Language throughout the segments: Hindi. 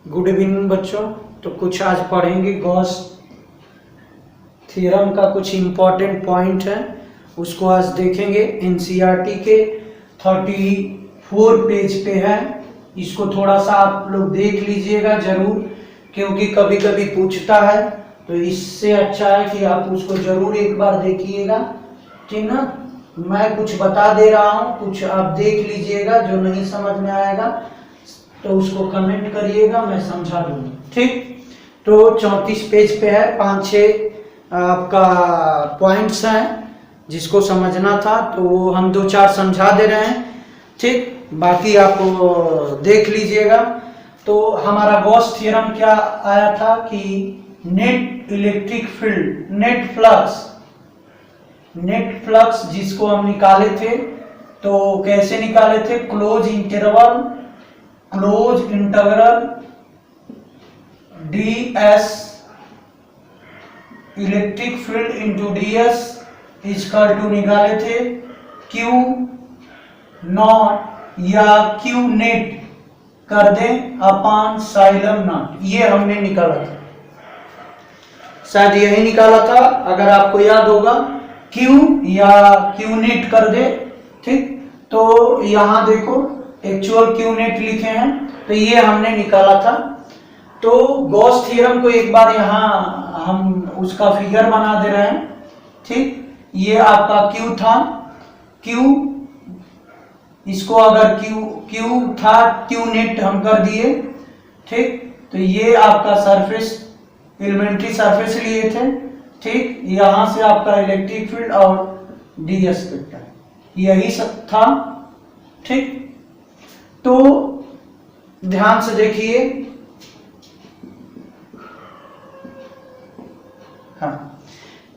गुड इवनिंग बच्चों। तो कुछ आज पढ़ेंगे गॉस थ्योरम का कुछ इम्पोर्टेंट पॉइंट है, उसको आज देखेंगे। एनसीईआरटी के 34 पेज पे है। इसको थोड़ा सा आप लोग देख लीजिएगा जरूर, क्योंकि कभी कभी पूछता है, तो इससे अच्छा है कि आप उसको जरूर एक बार देखिएगा, ठीक ना। मैं कुछ बता दे रहा हूँ, कुछ आप देख लीजिएगा। जो नहीं समझ में आएगा तो उसको कमेंट करिएगा, मैं समझा दूंगा, ठीक। तो 34 पेज पे है, 5-6 आपका पॉइंट्स हैं जिसको समझना था, तो हम 2-4 समझा दे रहे हैं, ठीक। बाकी आप देख लीजिएगा। तो हमारा गॉस थ्योरम क्या आया था कि net electric field, net flux जिसको हम निकाले थे, तो कैसे निकाले थे? Close interval ds electric field into ds equal to निकाले थे Q नॉट या Q नेट कर दें अपॉन साइलम नॉट। ये हमने निकाला था, शायद यही निकाला था, अगर आपको याद होगा। Q या Q नेट कर दे, ठीक। तो यहां देखो एक्चुअल Q नेट लिखे हैं, तो ये हमने निकाला था। तो गॉस थ्योरम को एक बार यहाँ हम उसका फिगर बना दे रहे हैं, ठीक। ये आपका Q था, Q, इसको अगर Q था, Q नेट हम कर दिए, ठीक। तो ये आपका सरफेस, एलिमेंट्री सरफेस लिए थे, ठीक। यहां से आपका इलेक्ट्रिक फील्ड और ds वेक्टर, यही सब था, ठीक। तो ध्यान से देखिए, हाँ,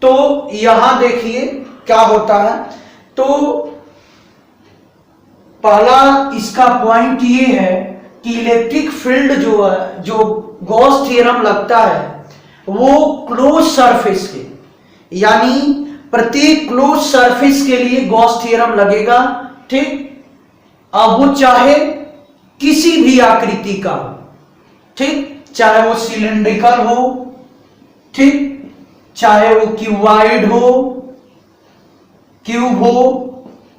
तो यहां देखिए क्या होता है। तो पहला इसका पॉइंट ये है कि इलेक्ट्रिक फील्ड जो है, जो गॉस थ्योरम लगता है, वो क्लोज सरफेस के, यानी प्रत्येक क्लोज सरफेस के लिए गॉस थ्योरम लगेगा, ठीक। अब वो चाहे किसी भी आकृति का हो, ठीक, चाहे वो सिलेंड्रिकल हो, ठीक, चाहे वो क्यूबॉइड हो, क्यूब हो,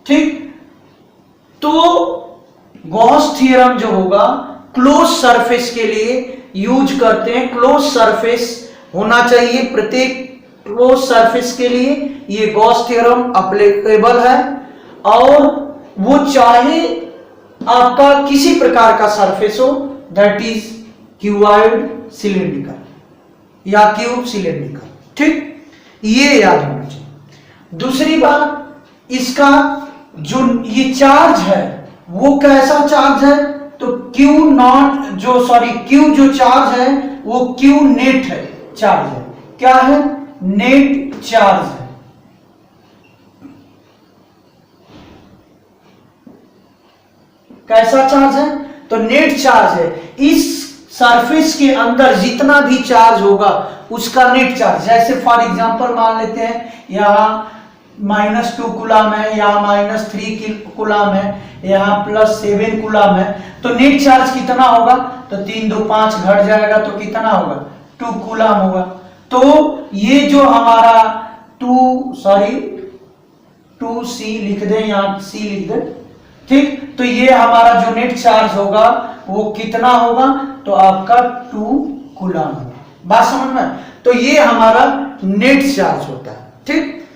ठीक। तो गॉस थ्योरम जो होगा क्लोज सरफेस के लिए यूज करते हैं। क्लोज सरफेस होना चाहिए प्रत्येक क्लोज सरफेस के लिए, ये गॉस थ्योरम एप्लीकेबल है। और वो चाहे आपका किसी प्रकार का सरफेस हो, दैट इज क्यूबॉइड, सिलेंड्रिकल या क्यूब सिलेंड्रिकल, ठीक। ये याद होना चाहिए। दूसरी बात, इसका जो ये चार्ज है वो कैसा चार्ज है? तो Q जो चार्ज है वो Q नेट है, चार्ज है। क्या है? नेट चार्ज है। कैसा चार्ज है? तो नेट चार्ज है। इस सरफेस के अंदर जितना भी चार्ज होगा उसका नेट चार्ज। जैसे फॉर एग्जांपल मान लेते हैं यहाँ -2 कूलम है, यहाँ -3 कूलम है, यहाँ +7 कूलम है, तो नेट चार्ज कितना होगा? तो 3 2 5 घट जाएगा, तो कितना होगा? 2 कूलम होगा। तो ये जो हमारा 2C लिख दें, यहाँ C लिख दें, ठीक। तो ये हमारा जो नेट चार्ज होगा वो कितना होगा? तो आपका 2 कूलम होगा। बात समझ में? तो ये हमारा नेट चार्ज होता है, ठीक।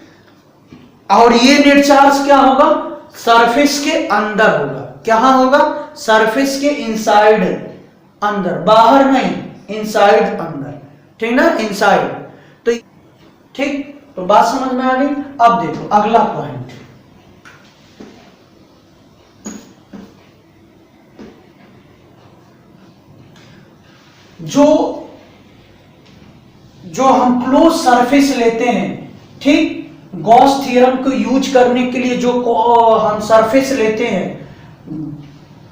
और ये नेट चार्ज क्या होगा? सरफेस के अंदर होगा। क्या होगा? सरफेस के इनसाइड, अंदर, बाहर नहीं, इनसाइड, अंदर, ठीक ना, इनसाइड। तो ठीक, तो बात समझ में आ गई। अब देखो अगला पॉइंट, जो हम क्लोज सरफेस लेते हैं, ठीक। गॉस थ्योरम को यूज करने के लिए जो हम सरफेस लेते हैं,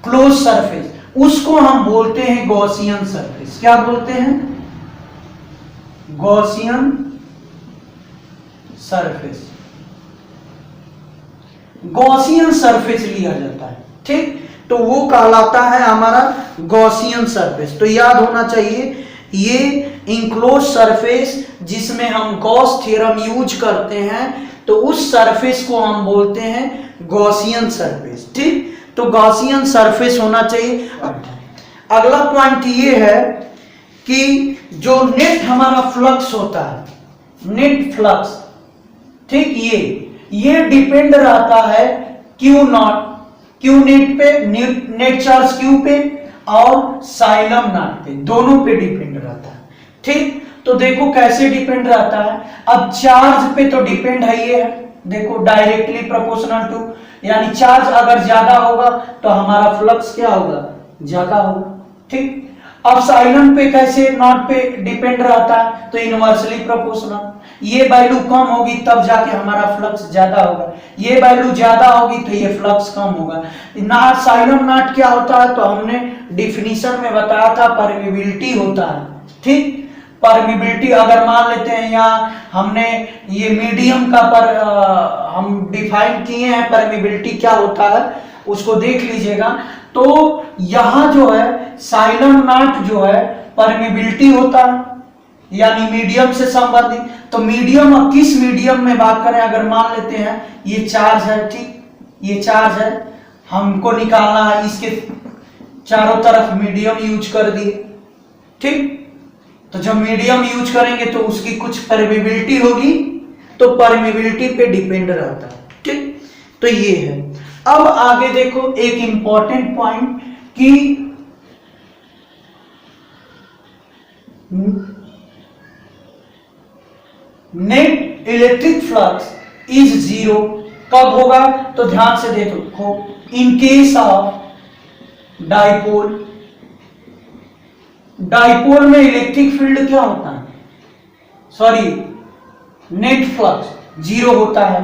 क्लोज सरफेस, उसको हम बोलते हैं गॉसियन सरफेस। क्या बोलते हैं? Gaussian surface. गॉसियन सरफेस लिया जाता है, ठीक। तो वो कहलाता है हमारा गॉसियन सरफेस। तो याद होना चाहिए ये इंक्लोज सरफेस जिसमें हम गॉस थ्योरम यूज करते हैं, तो उस सरफेस को हम बोलते हैं गॉसियन सरफेस। ठीक, तो गॉसियन सरफेस होना चाहिए। अगला पॉइंट ये है कि जो नेट हमारा फ्लक्स होता है, नेट फ्लक्स, ठीक, ये डिपेंड रहता है क्यू नॉट, क्यू नेट पे, नेट चार्ज क्यू पे और साइलम नॉट पे, दोनों पे डिपेंड रहता है। ठीक, तो देखो कैसे डिपेंड रहता है। अब चार्ज पे तो डिपेंड है, ये है देखो डायरेक्टली प्रोपोर्शनल टू, यानी चार्ज अगर ज्यादा होगा तो हमारा फ्लक्स क्या होगा, ज्यादा होगा। ठीक, अब साइलम पे कैसे, नॉट पे डिपेंड रहता है, तो इनवर्सली प्रोपोर्शनल, ये वैल्यू कम होगी तब जाके हमारा फ्लक्स ज्यादा होगा, ये वैल्यू ज्यादा होगी तो ये फ्लक्स कम होगा। ना साइलम नॉट क्या होता है, तो हमने डिफिनीशन में बताया था परमिबिलिटी होता है। ठीक, परमिबिलिटी अगर मान लेते हैं, यहाँ हमने ये मीडियम का हम डिफाइन किए हैं परमिबिलिटी क्या होता है, उसको देख लीजिएगा। तो यहां जो है साइलम नॉट जो है परमिबिलिटी होता है, यानी मीडियम से संबंधित। तो मीडियम, किस मीडियम में बात करें, अगर मान लेते हैं ये चार्ज है, ठीक, ये चार्ज है, हमको निकालना है, इसके चारों तरफ मीडियम यूज कर दिए। ठीक, तो जब मीडियम यूज करेंगे तो उसकी कुछ परमिबिलिटी होगी, तो परमिबिलिटी पे डिपेंड रहता है। ठीक, तो ये है। अब आगे देखो एक इंपॉर्टेंट पॉइंट कि net electric flux is zero कब होगा, तो ध्यान से देखो, in case of dipole. Dipole में इलेक्ट्रिक फील्ड क्या होता है, सॉरी नेट फ्लक्स जीरो होता है।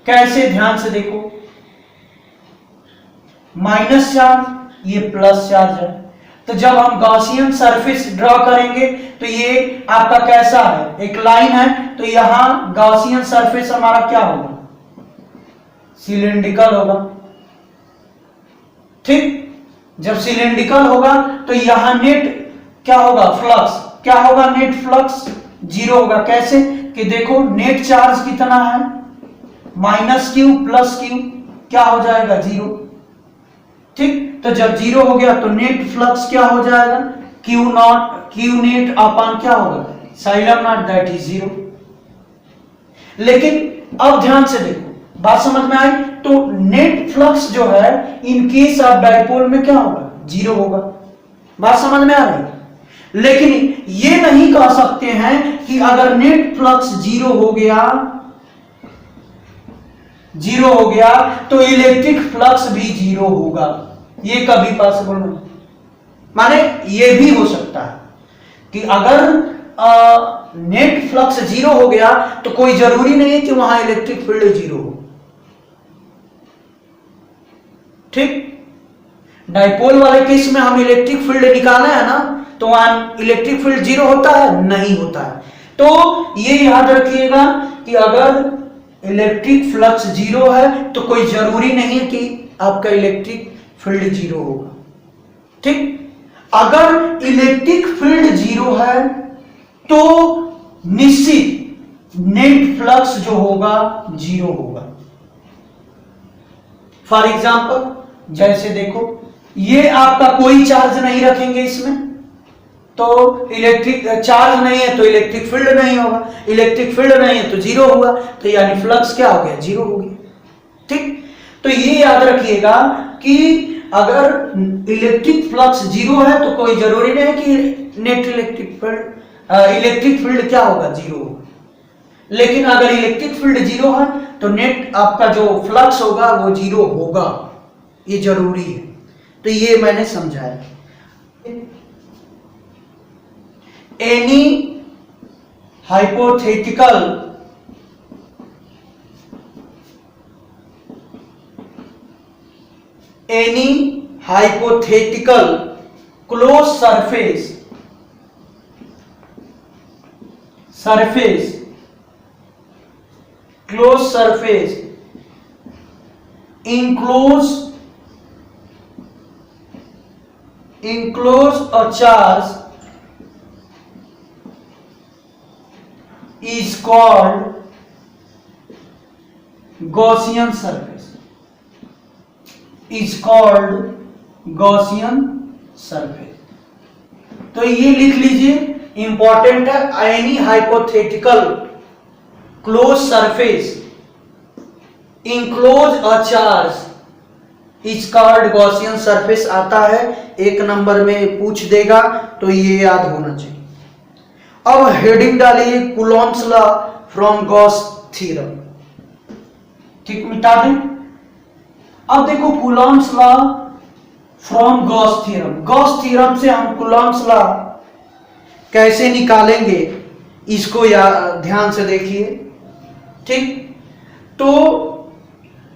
कैसे, ध्यान से देखो, माइनस चार्ज, ये प्लस चार्ज है। तो जब हम गॉसियन सरफेस ड्रॉ करेंगे तो ये आपका कैसा है, एक लाइन है, तो यहां गॉसियन सरफेस हमारा क्या होगा, सिलेंड्रिकल होगा। ठीक, जब सिलेंड्रिकल होगा तो यहां नेट क्या होगा, फ्लक्स क्या होगा, नेट फ्लक्स जीरो होगा। कैसे कि देखो नेट चार्ज कितना है, माइनस क्यू प्लस क्यू, क्या हो जाएगा, जीरो। ठीक, तो जब जीरो हो गया तो नेट फ्लक्स क्या हो जाएगा, Q not, Q net upon क्या होगा, xylem not, that is zero. लेकिन अब ध्यान से देखो, बात समझ में आई, तो नेट फ्लक्स जो है इन केस ऑफ डाइपोल में क्या होगा, जीरो होगा। बात समझ में आ रही है। लेकिन ये नहीं कह सकते हैं कि अगर नेट फ्लक्स जीरो हो गया तो इलेक्ट्रिक फ्लक्स भी जीरो होगा, ये कभी पॉसिबल नहीं। माने ये भी हो सकता है कि अगर नेट फ्लक्स जीरो हो गया तो कोई जरूरी नहीं है कि वहां इलेक्ट्रिक फील्ड जीरो हो। ठीक, डाइपोल वाले केस में हम इलेक्ट्रिक फील्ड निकाले है ना, तो वहां इलेक्ट्रिक फील्ड जीरो होता है, नहीं होता है। तो ये याद रखिएगा कि अगर इलेक्ट्रिक फ्लक्स जीरो है तो कोई जरूरी नहीं है कि आपका इलेक्ट्रिक फील्ड जीरो होगा। ठीक, अगर इलेक्ट्रिक फील्ड जीरो है तो निश्चित नेट फ्लक्स जो होगा जीरो होगा। फॉर एग्जांपल, जैसे देखो ये आपका कोई चार्ज नहीं रखेंगे इसमें, तो इलेक्ट्रिक चार्ज नहीं है तो इलेक्ट्रिक फील्ड नहीं होगा, इलेक्ट्रिक फील्ड नहीं है तो जीरो हुआ, तो यानी फ्लक्स क्या हो गया, जीरो हो गया। ठीक, तो ये याद रखिएगा कि अगर इलेक्ट्रिक फ्लक्स जीरो है तो कोई जरूरी नहीं है कि नेट इलेक्ट्रिक फील्ड क्या होगा, जीरो होगा। लेकिन अगर इलेक्ट्रिक फील्ड जीरो है तो नेट आपका जो फ्लक्स होगा वो जीरो होगा, ये जरूरी है। तो ये मैंने समझाया। Any hypothetical closed surface enclosed enclose a charge is called Gaussian surface. Is called Gaussian surface. तो ये लिख लीजिए, इंपॉर्टेंट है। Any hypothetical close surface enclose a charge is called Gaussian surface आता है, 1 नंबर में पूछ देगा, तो ये याद होना चाहिए। अब हेडिंग डालिए Coulomb's law from Gauss theorem, ठीक, मिटा दें। अब देखो Coulomb's law from Gauss theorem, Gauss theorem से हम कूलॉम्स लॉ कैसे निकालेंगे इसको ध्यान से देखिए, ठीक। तो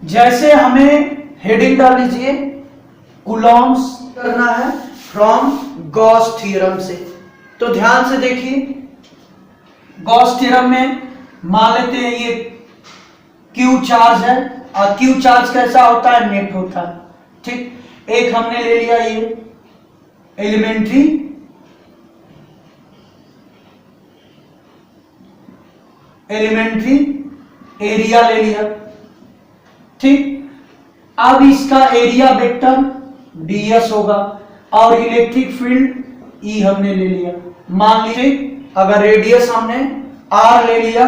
जैसे हमें हेडिंग डाल लीजिए कूलॉम्स करना है फ्रॉम गॉस थ्योरम से, तो ध्यान से देखिए। गॉस थ्योरम में मान लेते हैं ये क्यू चार्ज है, और क्यू चार्ज कैसा होता है, नेट होता है, ठीक। एक हमने ले लिया ये एलिमेंट्री एरिया ले लिया, ठीक। अब इसका एरिया वेक्टर ds होगा, और इलेक्ट्रिक फील्ड E हमने ले लिया। मान लीजिए अगर रेडियस हमने r ले लिया,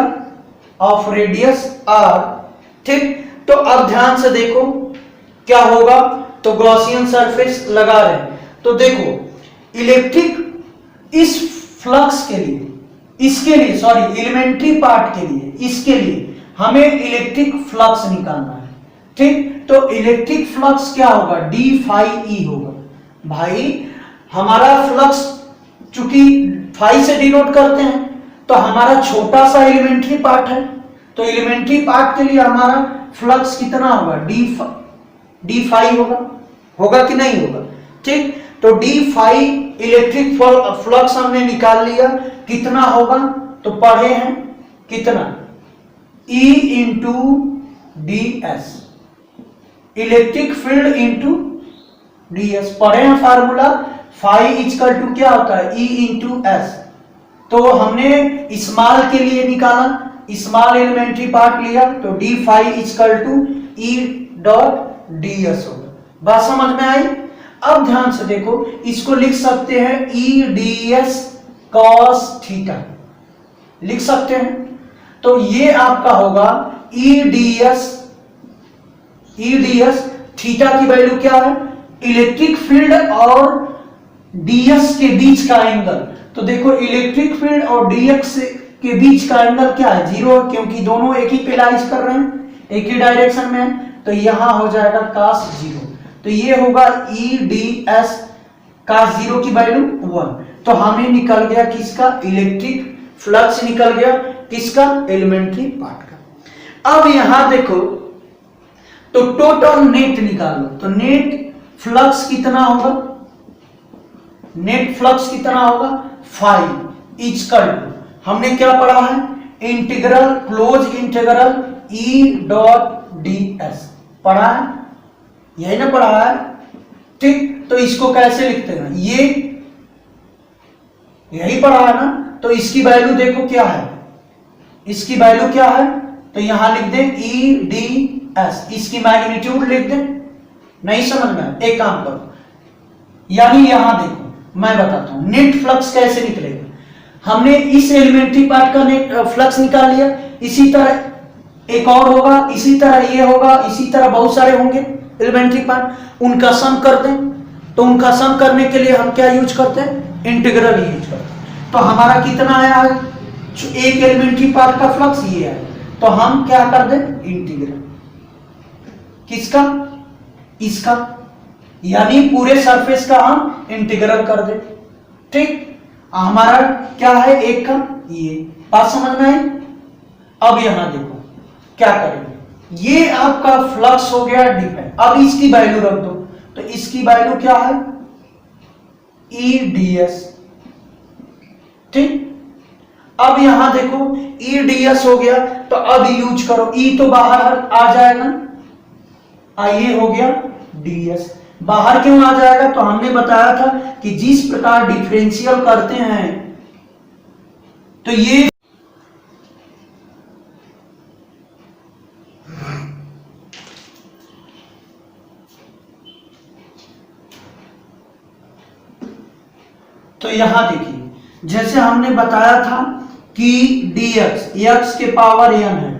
ऑफ रेडियस r, ठीक। तो अब ध्यान से देखो क्या होगा, तो गॉसियन सरफेस लगा रहे हैं, तो देखो इलेक्ट्रिक इस फ्लक्स के लिए, इसके लिए सॉरी एलिमेंट्री पार्ट के लिए, इसके लिए हमें इलेक्ट्रिक फ्लक्स निकालना है, ठीक। तो इलेक्ट्रिक फ्लक्स क्या होगा, डी फाई ई होगा। भाई हमारा फ्लक्स चूंकि फाई से डिनोट करते हैं, तो हमारा छोटा सा एलिमेंट्री पार्ट है, तो एलिमेंट्री पार्ट के लिए हमारा फ्लक्स कितना होगा, डी फाई होगा कि नहीं होगा, ठीक। तो डी फाई इलेक्ट्रिक फ्लक्स हमने निकाल लिया, कितना होगा, तो पढ़े हैं कितना, E into D S, electric field into D S, पढ़े हैं फार्मूला, फाई इक्वल टू क्या होता है, E इंटू एस। तो हमने स्मॉल के लिए निकाला, स्मॉल एलिमेंट्री पार्ट लिया, तो d phi equal to E dot d s होगा। बात समझ में आई। अब ध्यान से देखो, इसको लिख सकते हैं E D S cos theta, लिख सकते हैं। तो ये आपका होगा ई डी एस, थीटा की वैल्यू क्या है, इलेक्ट्रिक फील्ड और डीएस के बीच का एंगल। तो देखो इलेक्ट्रिक फील्ड और डीएक्स के बीच का एंगल क्या है, 0, क्योंकि दोनों एक ही पे लाइज कर रहे हैं, एक ही डायरेक्शन में है, तो यहां हो जाएगा cos 0। तो ये होगा ई डी एस cos 0 की वैल्यू 1। तो हमें निकल गया किसका, इलेक्ट्रिक फ्लक्स निकल गया, किसका, एलिमेंट्री पार्ट का। अब यहां देखो, तो टोटल नेट निकालो, तो नेट फ्लक्स कितना होगा, नेट फ्लक्स कितना होगा, 5 इक्वल टू, हमने क्या पढ़ा है, integral close integral E dot d S पढ़ा है, यही ना पढ़ा है, ठीक। तो इसको कैसे लिखते हैं, ये यही पढ़ा है ना। तो इसकी वैल्यू देखो क्या है, इसकी वैल्यू क्या है, तो यहां लिख दें ई डी एस, इसकी मैग्नीट्यूड लिख दें। नहीं समझ में, एक काम करो, यानी यहां देखो मैं बताता हूं नेट फ्लक्स कैसे निकलेगा। हमने इस एलिमेंट्री पार्ट का नेट फ्लक्स निकाल लिया, इसी तरह एक और होगा, इसी तरह ये होगा, इसी तरह बहुत सारे होंगे एलिमेंट्री पार्ट, उनका सम कर दें। तो उनका सम करने के लिए हम क्या यूज करते हैं, इंटीग्रल यूज करते हैं। तो हमारा कितना आया है, एक एलिमेंट्री पार्ट का फ्लक्स ये है, तो हम क्या कर दें, इंटीग्रल किसका, इसका, यानी पूरे सरफेस का हम इंटीग्रल कर दें, ठीक। हमारा क्या है, एक का ये, बात समझ में आई। अब यहां देखो क्या करेंगे, ये आपका फ्लक्स हो गया डिपेंड। अब इसकी वैल्यू रख दो, तो इसकी वैल्यू क्या है, ई डी एस, ठीक। अब यहां देखो ई डी एस हो गया, तो अब यूज करो, ई तो बाहर आ जाएगा, ये हो गया ds, बाहर क्यों आ जाएगा? तो हमने बताया था कि जिस प्रकार डिफरेंशियल करते हैं तो ये तो यहां देखिए, जैसे हमने बताया था कि dx x के पावर n है,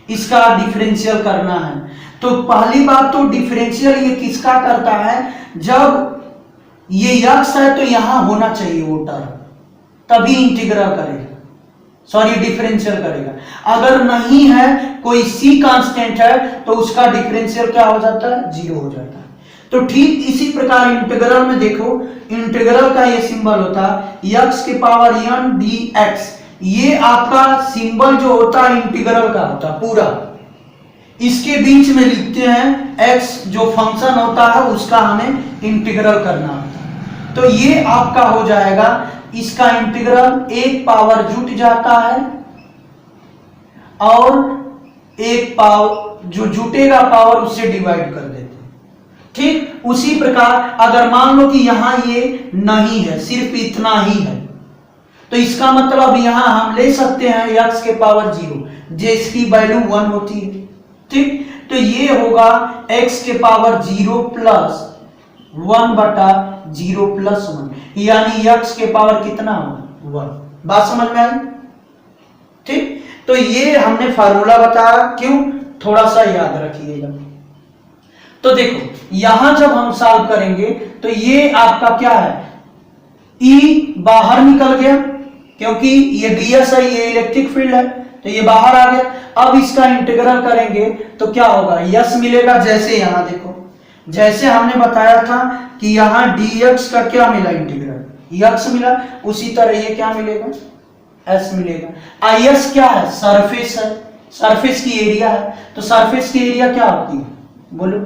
इसका डिफरेंशियल करना है। तो पहली बात तो डिफरेंशियल ये किसका करता है? जब ये x है तो यहां होना चाहिए वो टर्म, तभी इंटीग्रल करेगा, सॉरी डिफरेंशियल करेगा। अगर नहीं है, कोई c कांस्टेंट है, तो उसका डिफरेंशियल क्या हो जाता है? 0 हो जाता है। तो ठीक इसी प्रकार इंटीग्रल में देखो, इंटीग्रल का ये सिंबल होता है x के पावर n dx। ये आपका सिंबल जो होता है इंटीग्रल का होता है पूरा, इसके बीच में लिखते हैं x, जो फंक्शन होता है उसका हमें इंटीग्रल करना होता है। तो ये आपका हो जाएगा, इसका इंटीग्रल एक पावर जुट जाता है और एक पावर जो जुटेगा पावर उससे डिवाइड कर देते हैं। ठीक उसी प्रकार अगर मान लो कि यहां ये नहीं है, सिर्फ इतना ही है, तो इसका मतलब यहां हम ले सकते हैं x के पावर 0, जिसकी वैल्यू 1 होती है। ठीक, तो ये होगा x के पावर 0 प्लस 1 बटा 0 प्लस 1, यानी x के पावर कितना होगा? 1। बात समझ में आई? ठीक, तो ये हमने फार्मूला बताया, क्यों? थोड़ा सा याद रखिएगा। तो देखो यहां जब हम सॉल्व करेंगे तो ये आपका क्या है? E बाहर निकल गया, क्योंकि ये ds है, ये इलेक्ट्रिक फील्ड है, तो ये बाहर आ गया। अब इसका इंटीग्रल करेंगे तो क्या होगा? s मिलेगा। जैसे यहां देखो, जैसे हमने बताया था कि यहां dx का क्या मिला? इंटीग्रल x मिला, उसी तरह ये क्या मिलेगा? s मिलेगा। is क्या है? सरफेस है, सरफेस की एरिया है। तो सरफेस की एरिया क्या होती है? बोलो।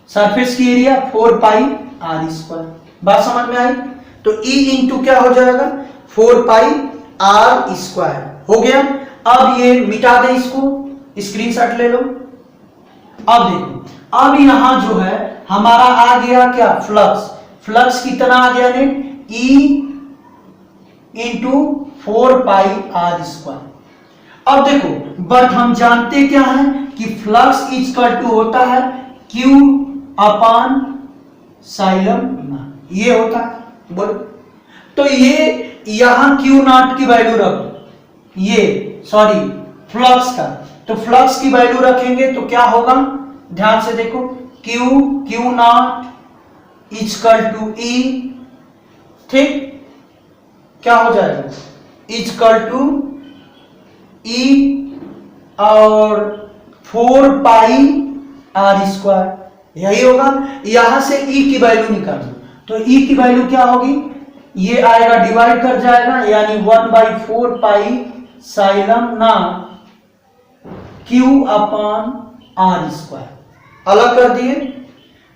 सरफेस की एरिया 4 पाई आर स्क्वायर। बात समझ में आई? तो E इंटू क्या हो जाएगा? 4 पाई आर स्क्वायर हो गया। अब ये मिटा दें, इसको स्क्रीनशॉट ले लो। अब देखो, अब यहां जो है हमारा आ गया क्या? फ्लक्स। फ्लक्स कितना आ गया ने? E into 4 pi r square. अब देखो, बट हम जानते क्या है कि फ्लक्स इक्वल टू होता है Q अपान साइलम नॉट, ये होता है। बोलो। तो ये यहां Q नॉट की वैल्यू रखो, ये सॉरी फ्लक्स का, तो फ्लक्स की वैल्यू रखेंगे तो क्या होगा? ध्यान से देखो, Q not equal to E, ठीक, क्या हो जाएगा? इक्वल टू E और 4 पाई आर स्क्वायर, यही होगा। यहां से E की वैल्यू निकाल दो, तो E की वैल्यू क्या होगी? ये आएगा, डिवाइड कर जाएगा, यानी 1/4 पाई साइलम naught Q upon r square. अलग कर दिए,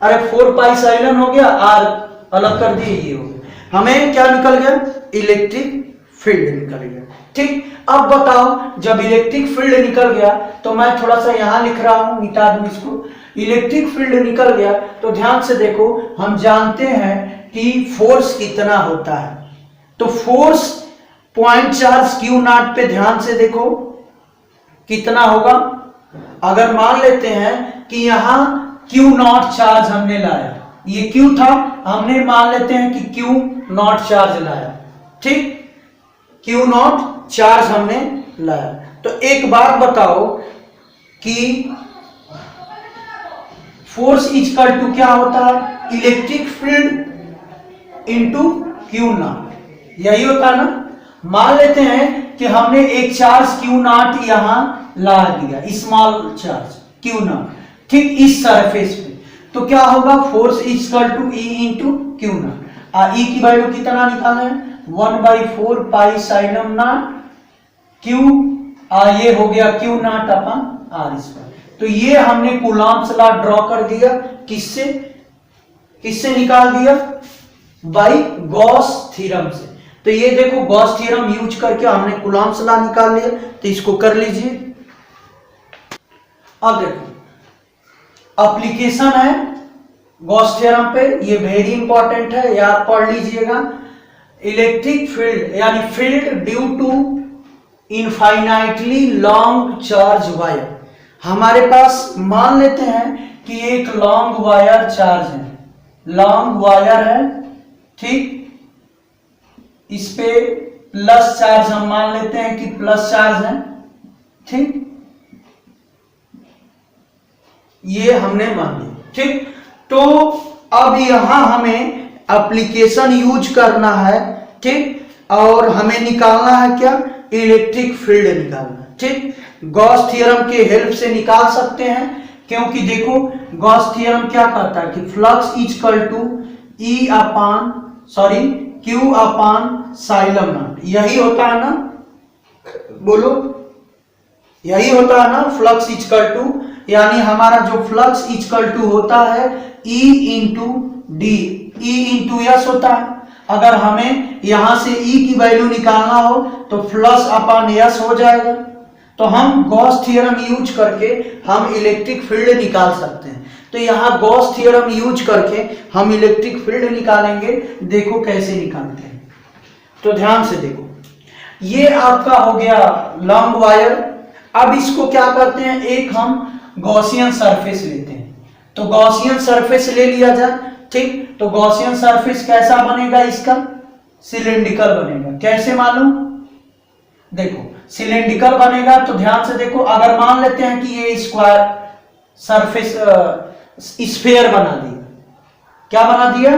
अरे 4 पाई साइलम हो गया, आर अलग कर दिए, ये हो गया। हमें क्या निकल गया? इलेक्ट्रिक फील्ड निकल गया। ठीक, अब बताओ, जब इलेक्ट्रिक फील्ड निकल गया तो मैं थोड़ा सा यहां लिख रहा हूं, मिटा दूं इसको। इलेक्ट्रिक फील्ड निकल गया तो ध्यान से देखो, हम जानते हैं कि फोर्स कितना होता है। तो force point charge Q not पे ध्यान से देखो कितना होगा। अगर मान लेते हैं कि यहां Q नॉट चार्ज हमने लाया, ये Q था, हमने मान लेते हैं कि Q नॉट चार्ज लाया, ठीक, Q नॉट चार्ज हमने लाया। तो एक बात बताओ कि फोर्स इक्वल टू क्या होता है? Electric field into Q not, यही होता है ना। मान लेते हैं कि हमने एक चार्ज Q नॉट यहां ला दिया, स्मॉल चार्ज Q नॉट, ठीक, इस सरफेस पे, तो क्या होगा? Force equal to E into Q not. E की वैल्यू कितना निकालना है? 1/4 पाई साइलम नॉट Q, ये हो गया Q not upon r square. तो ये हमने कूलॉम्स लॉ ड्रॉ कर दिया, किससे? किससे निकाल दिया? बाई गॉस थ्योरम से। तो ये देखो, गॉस थ्योरम यूज करके हमने कूलॉम्स लॉ निकाल लिया, तो इसको कर लीजिए। अब देखो, एप्लीकेशन है गॉस थ्योरम पे, ये वेरी इंपॉर्टेंट है, याद पढ़ लीजिएगा। इलेक्ट्रिक फील्ड यानी field due to infinitely long charge wire. हमारे पास मान लेते हैं कि एक लॉन्ग वायर चार्ज है, लॉन्ग वायर है, ठीक, इस पे प्लस चार्ज हम मान लेते हैं कि प्लस चार्ज है, ठीक, ये हमने मान लिया, ठीक। तो अब यहां हमें एप्लीकेशन यूज करना है, ठीक, और हमें निकालना है क्या, इलेक्ट्रिक फील्ड निकालना, ठीक। गॉस थ्योरम के हेल्प से निकाल सकते हैं, क्योंकि देखो गॉस थ्योरम क्या कहता है कि flux equal to Q upon epsilon not, यही होता है ना, बोलो, यही होता है ना फ्लक्स इक्वल टू, यानी हमारा जो फ्लक्स इक्वल टू होता है E into D, E into S होता है। अगर हमें यहां से E की वैल्यू निकालना हो तो प्लस अपान एस हो जाएगा। तो हम गॉस थ्योरम यूज करके हम इलेक्ट्रिक फील्ड निकाल सकते हैं। तो यहां गॉस थ्योरम यूज करके हम इलेक्ट्रिक फील्ड निकालेंगे, देखो कैसे निकालते हैं। तो ध्यान से देखो, ये आपका हो गया लॉन्ग वायर। अब इसको क्या करते हैं, एक हम गॉसियन सरफेस लेते हैं। तो गॉसियन सरफेस ले लिया जाए, ठीक। तो गॉसियन सरफेस कैसा बनेगा, इसका सिलेंड्रिकल बनेगा। कैसे मालूम, देखो सिलेंड्रिकल बनेगा। तो ध्यान से देखो, अगर मान लेते हैं कि ये स्क्वायर सरफेस स्फीयर बना दिया, क्या बना दिया,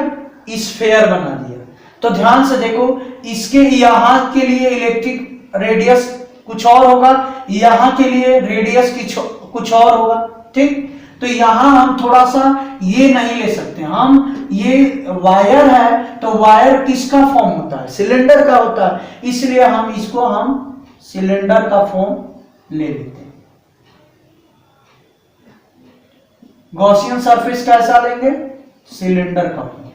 स्फीयर बना दिया। तो ध्यान से देखो, इसके यहां के लिए इलेक्ट्रिक रेडियस कुछ और होगा, यहां के लिए रेडियस कुछ और होगा, ठीक। तो यहां हम थोड़ा सा ये नहीं ले सकते, हम ये वायर है तो वायर किसका फॉर्म होता है, सिलेंडर का होता है, इसलिए हम इसको हम सिलेंडर का फॉर्म ले लेते हैं। गॉसियन सरफेस कैसा लेंगे, सिलेंडर का फॉर्म,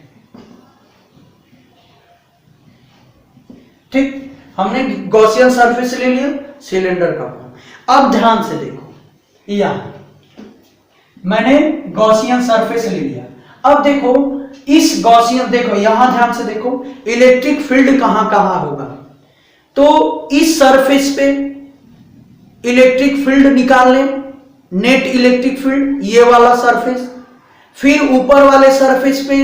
ठीक। हमने गॉसियन सरफेस ले लिया, सिलेंडर का फॉर्म। अब ध्यान से देखो, यहां मैंने गॉसियन सरफेस ले लिया। अब देखो इस गॉसियन, देखो यहां ध्यान से देखो, इलेक्ट्रिक फील्ड कहां कहां होगा। तो इस सरफेस पे इलेक्ट्रिक फील्ड निकाल लें, नेट इलेक्ट्रिक फील्ड, ये वाला सरफेस। फिर ऊपर वाले सरफेस पे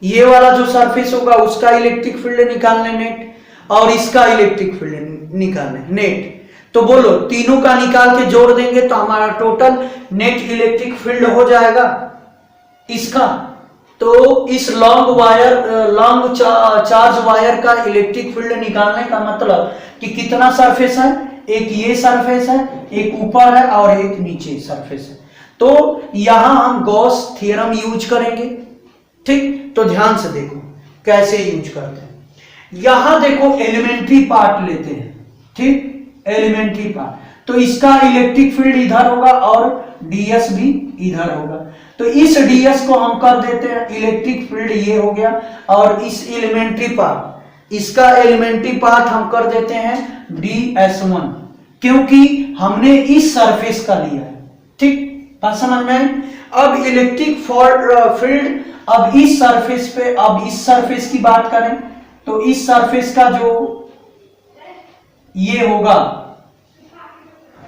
ये वाला जो सरफेस होगा उसका इलेक्ट्रिक फील्ड निकाल लें नेट, और इसका इलेक्ट्रिक फील्ड निकाल लें नेट। तो बोलो तीनों का निकाल के जोड़ देंगे तो हमारा टोटल नेट इलेक्ट्रिक फील्ड हो जाएगा इसका। तो इस लॉन्ग चार्ज वायर का इलेक्ट्रिक फील्ड निकालने का मतलब कि कितना सरफेस है, एक ये सरफेस है, एक ऊपर है और एक नीचे सरफेस है। तो यहां हम गॉस थ्योरम यूज करेंगे, ठीक। तो ध्यान से देखो कैसे यूज करते हैं। यहां देखो एलिमेंट्री पार्ट लेते हैं, ठीक, एलिमेंट्री पार्ट। तो इसका इलेक्ट्रिक फील्ड इधर होगा और ds भी इधर होगा। तो इस ds को हम कर देते हैं इलेक्ट्रिक फील्ड, ये हो गया। और इस एलिमेंट्री पार्ट, इसका एलिमेंट्री पार्ट हम कर देते हैं ds1, क्योंकि हमने इस सरफेस का लिया है, ठीक, बात समझ में। अब इलेक्ट्रिक फील्ड अब इस सरफेस पे, अब इस सरफेस की बात करें तो इस सरफेस का जो ये होगा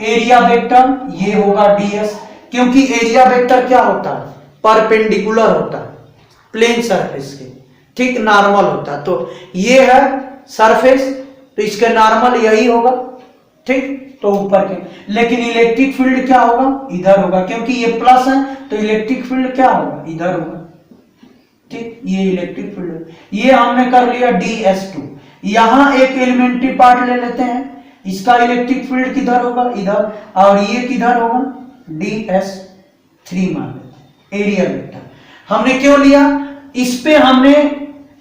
एरिया वेक्टर, ये होगा ds, क्योंकि एरिया वेक्टर क्या होता है, परपेंडिकुलर होता है प्लेन सरफेस के, ठीक, नॉर्मल होता है। तो ये है सरफेस, तो इसके नॉर्मल यही होगा, ठीक, तो ऊपर के। लेकिन इलेक्ट्रिक फील्ड क्या होगा, इधर होगा, क्योंकि ये प्लस है तो इलेक्ट्रिक फील्ड क्या होगा, इधर होगा, ठीक। ये इलेक्ट्रिक फील्ड, ये हमने कर लिया ds2। यहां एक एलिमेंट्री पार्ट ले लेते हैं, इसका इलेक्ट्रिक फील्ड किधर होगा, इधर, और ये किधर होगा, ds3 मान लेते हैं, एरिया वेक्टर। हमने क्यों लिया, इस पे हमने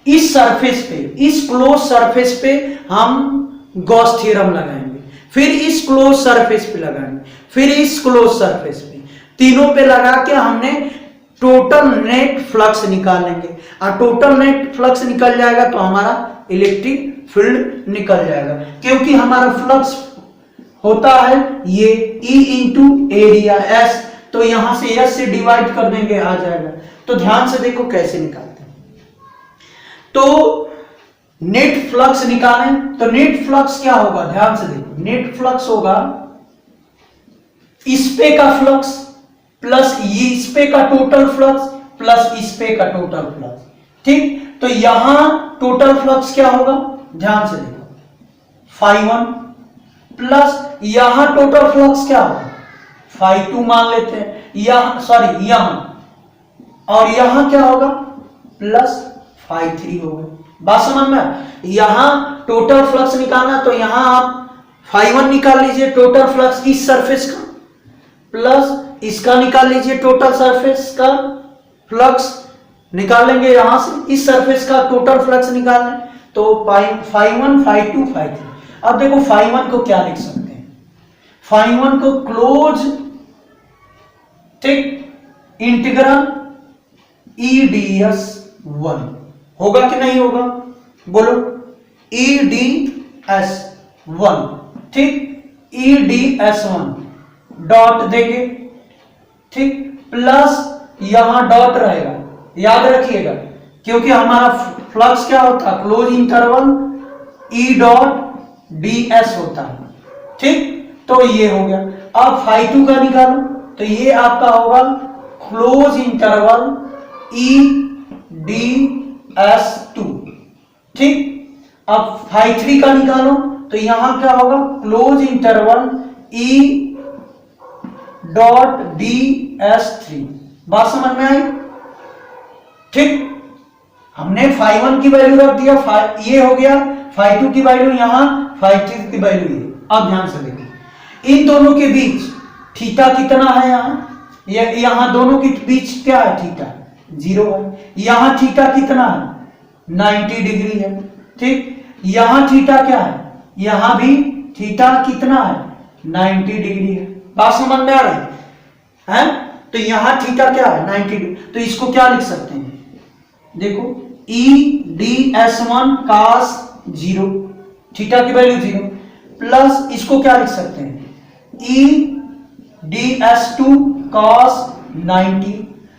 इस सरफेस पे, इस क्लोज सरफेस पे हम गॉस थ्योरम लगाएंगे, फिर इस क्लोज सरफेस पे लगाएंगे, फिर इस क्लोज सरफेस पे, तीनों पे लगा के हमने टोटल नेट फ्लक्स निकालेंगे। और टोटल नेट फ्लक्स निकल जाएगा तो हमारा इलेक्ट्रिक फील्ड निकल जाएगा, क्योंकि हमारा फ्लक्स होता है ये E इंटू एरिया S। तो यहां से S से डिवाइड कर देंगे, आ जाएगा। तो ध्यान से देखो कैसे निकालते हैं। तो नेट फ्लक्स निकालें तो नेट फ्लक्स क्या होगा, ध्यान से देखो, नेट फ्लक्स होगा इस पे का फ्लक्स प्लस ये इस पे का टोटल फ्लक्स प्लस इस पे का टोटल फ्लक्स। ठीक, तो यहां टोटल फ्लक्स क्या होगा, ध्यान से देखो, φ1 प्लस यहां टोटल फ्लक्स क्या होगा, φ2 मान लेते हैं, यहां सॉरी यहां, और यहां क्या होगा प्लस φ3 होगा। बात समझ में, यहां टोटल फ्लक्स निकालना तो यहां आप φ1 निकाल लीजिए टोटल फ्लक्स इस सरफेस का, प्लस इसका निकाल लीजिए टोटल सरफेस का फ्लक्स निकालेंगे, यहां से इस सरफेस का टोटल फ्लक्स निकालना, तो φ1 φ2 φ3। अब देखो φ1 को क्या लिख सकते हैं, φ1 को क्लोज, ठीक, इंटीग्रल EDS1 होगा कि नहीं होगा, बोलो, EDS1, ठीक, EDS1 डॉट देंगे, ठीक, प्लस यहां डॉट रहेगा, याद रखिएगा, क्योंकि हमारा फ्लक्स क्या होता है, close interval E dot DS होता है, ठीक, तो ये हो गया। अब φ2 का निकालो तो ये आपका होगा क्लोज इंटरवल EDS2, ठीक। अब φ3 का निकालो तो यहां क्या होगा, close interval E dot DS3। बात समझ में आई, ठीक, हमने φ1 की वैल्यू रख दिया, ये हो गया, φ2 की वैल्यू यहां, φ3 की वैल्यू ये। अब ध्यान से देखिए, इन दोनों के बीच थीटा कितना है, यहां दोनों के बीच क्या है, थीटा 0 है, यहां थीटा कितना है 90 डिग्री है, ठीक, यहां थीटा क्या है, यहां भी थीटा कितना है 90 डिग्री है। बात समझ में आ रही है, तो यहां थीटा क्या है 90 डिग्री, तो इसको क्या लिख सकते हैं, देखो EDS1 cos 0, थीटा की वैल्यू 0, प्लस इसको क्या लिख सकते हैं, EDS2 cos 90,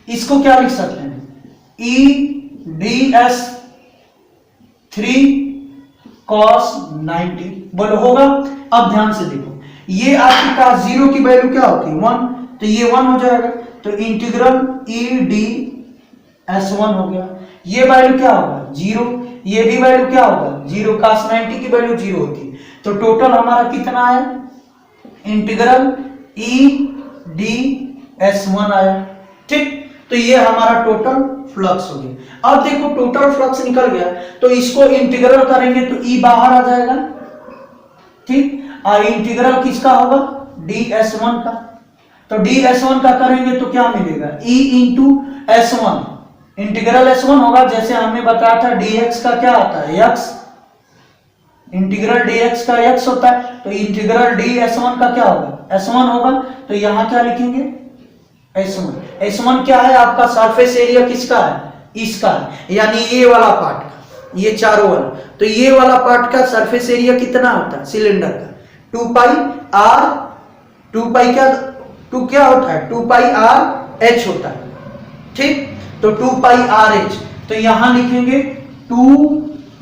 इसको क्या लिख सकते हैं, EDS3 cos 90, बोलो होगा। अब ध्यान से देखो, ये आपके पास 0 की वैल्यू क्या होती है 1, तो ये 1 हो जाएगा, तो इंटीग्रल EDS1 हो गया, ये वैल्यू क्या होगा 0, ये भी वैल्यू क्या होगा 0, cos 90 की वैल्यू 0 होती है, तो टोटल हमारा कितना आया, इंटीग्रल EDS1 आया, ठीक, तो ये हमारा टोटल फ्लक्स हो गया। अब देखो टोटल फ्लक्स निकल गया, तो इसको इंटीग्रल करेंगे तो E बाहर आ जाएगा, ठीक, और इंटीग्रल किसका होगा DS1 का, तो DS1 का करेंगे तो क्या मिलेगा, E into S1, integral S1 होगा, जैसे हमने बताया था dx का क्या आता है x, इंटीग्रल dx का x होता है, तो इंटीग्रल ds1 का क्या होगा S1 होगा, तो यहां क्या लिखेंगे S1। S1 क्या है आपका, सरफेस एरिया किसका है, इसका है, यानी ये वाला पार्ट का, ये चारों वाला, तो ये वाला पार्ट का सरफेस एरिया कितना होता है सिलेंडर का 2 पाई r, 2 पाई क्या होता है 2 पाई r h होता है, ठीक, तो 2 पाई r h, तो यहां लिखेंगे 2,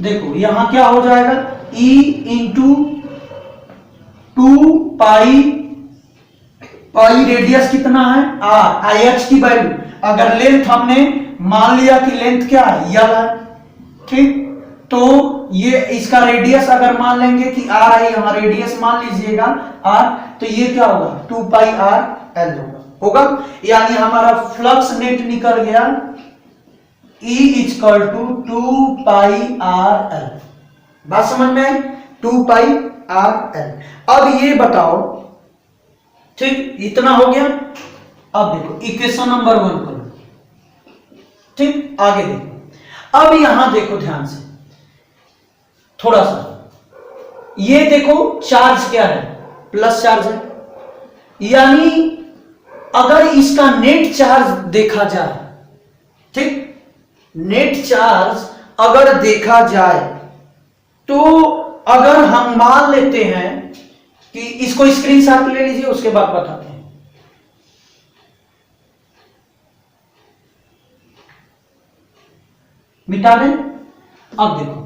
देखो यहां क्या हो जाएगा E इंटू 2 पाई, पाई रेडियस कितना है r, IH की वैल्यू, अगर लेंथ हमने मान लिया कि लेंथ क्या है L है, ठीक, तो ये इसका रेडियस अगर मान लेंगे कि r है, यहां रेडियस मान लीजिएगा r, तो ये क्या होगा 2 पाई r L होगा, यानी हमारा फ्लक्स नेट निकल गया E equal to 2 pi r L। बात समझ में आई, 2 पाई r L। अब ये बताओ, ठीक, इतना हो गया। अब देखो इक्वेशन नंबर 1 करो, ठीक, आगे देखो, अब यहां देखो ध्यान से थोड़ा सा, ये देखो चार्ज क्या है, प्लस चार्ज है, यानी अगर इसका नेट चार्ज देखा जाए, ठीक, नेट चार्ज अगर देखा जाए, तो अगर हम मान लेते हैं कि इसको स्क्रीनशॉट ले लीजिए, उसके बाद बताते हैं। मिटा दें। अब देखो,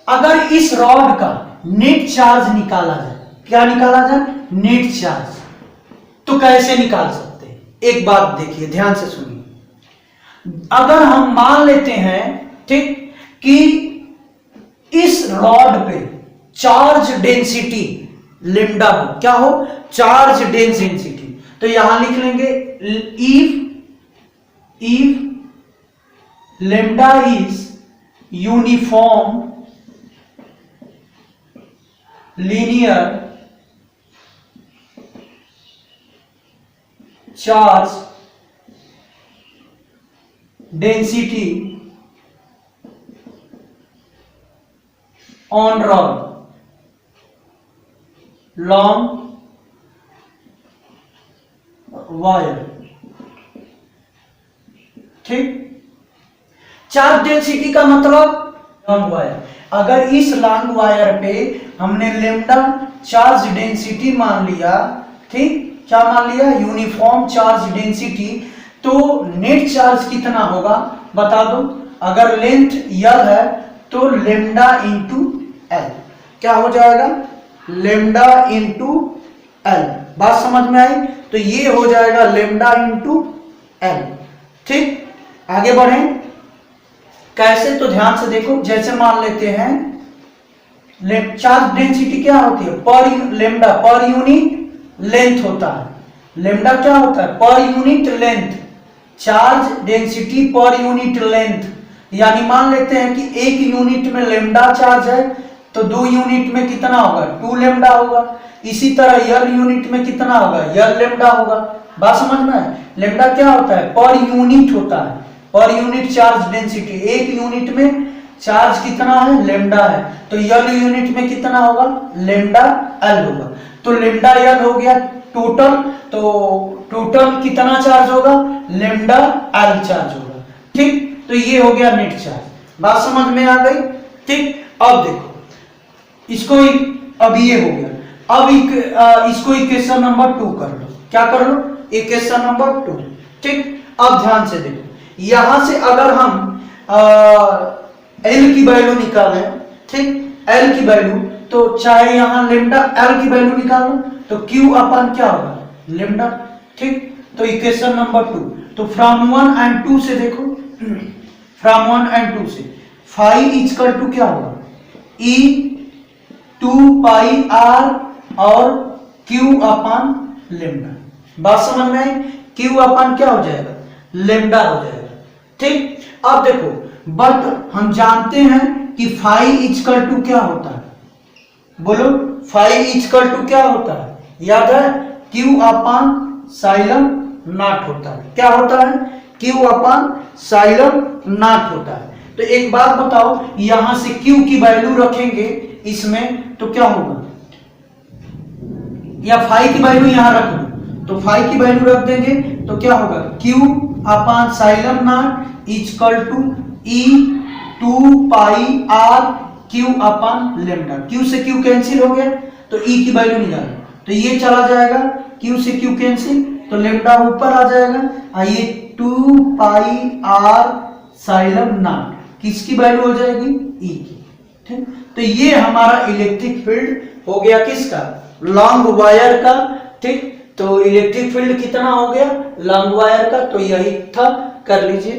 अगर इस रॉड का नेट चार्ज निकाला जाए, क्या निकाला जाए? नेट चार्ज, तो कैसे निकाल सकते हैं? एक बात देखिए, ध्यान से सुनिए। अगर हम मान लेते हैं, ठीक, कि इस रॉड पे चार्ज डेंसिटी लेमडा हो, क्या हो? Charge density. तो यहां लिख लेंगे if lambda is uniform linear charge density on rod long wire, ठीक। चार्ज डेंसिटी का मतलब लॉन्ग वायर। अगर इस लॉन्ग वायर पे हमने लेमडा चार्ज डेंसिटी मान लिया, ठीक, क्या मान लिया? यूनिफॉर्म चार्ज डेंसिटी, तो नेट चार्ज कितना होगा बता दो। अगर लेंथ L है तो लेमडा इंटू एल, क्या हो जाएगा? Lambda into L. बात समझ में आई? तो ये हो जाएगा लेमडा इंटू एल, ठीक। आगे बढ़ें, कैसे? तो ध्यान से देखो, जैसे मान लेते हैं चार्ज डेंसिटी क्या होती है? पर लेमडा पर यूनिट लेंथ होता है। लेमडा क्या होता है? Per unit length. Charge density per unit length, यानी मान लेते हैं कि एक यूनिट में लेमडा चार्ज है तो 2 यूनिट में कितना होगा? 2 लेमडा होगा। इसी तरह यल यूनिट में कितना होगा? यल लेमडा होगा। बात समझ में है? लेमडा क्या होता है? पर यूनिट होता है, पर यूनिट चार्ज डेंसिटी। एक यूनिट में चार्ज कितना है? लेमडा है, तो यल यूनिट में कितना होगा? लेमडा एल होगा। तो लेमडा एल हो गया टोटल, तो टोटल कितना चार्ज होगा? लेमडा एल चार्ज होगा, ठीक। तो ये हो गया नेट चार्ज। बात समझ में आ गई, ठीक। अब देखो इसको, अब ये हो गया। अब इसको इक्वेशन नंबर 2 कर लो। क्या कर लो? इक्वेशन नंबर 2, ठीक। अब ध्यान से देखो, यहां से अगर हम एल की वैल्यू निकालें, ठीक, एल की वैल्यू, तो चाहे यहां लेमडा एल की वैल्यू निकालो तो क्यू अपन क्या होगा? लेमडा, ठीक। तो इक्वेशन नंबर 2, तो फ्रॉम 1 and 2 से देखो, फ्रॉम 1 and 2 से फाई इक्वल टू क्या होगा? ई 2 पाई आर और क्यू अपन लेमडा। बात समझ में आई? क्यू अपन क्या हो जाएगा? लेमडा हो जाएगा, ठीक। अब देखो, बट हम जानते हैं कि फाई इक्वल टू क्या होता है? बोलो, फाई इक्वल टू क्या होता है? याद है? क्यू अपन साइलम नॉट होता है। क्या होता है? क्यू अपन साइलम नॉट होता है। तो एक बात बताओ, यहां से क्यू की वैल्यू रखेंगे इसमें तो क्या होगा? या फाई की वैल्यू यहां रख दो, तो फाई की वैल्यू रख देंगे तो क्या होगा? Q upon epsilon not equal to E 2 pi r Q upon lambda. Q से क्यू कैंसिल हो गया तो ई की वैल्यू निकालो, तो ये चला जाएगा, क्यू से क्यू कैंसिल, तो लेमडा ऊपर आ जाएगा। ये 2 पाई आर साइलम नॉट किसकी वैल्यू हो जाएगी? ई की, ठीक। तो ये हमारा इलेक्ट्रिक फील्ड हो गया किसका? लॉन्ग वायर का, ठीक। तो इलेक्ट्रिक फील्ड कितना हो गया लॉन्ग वायर का? तो यही था, कर लीजिए।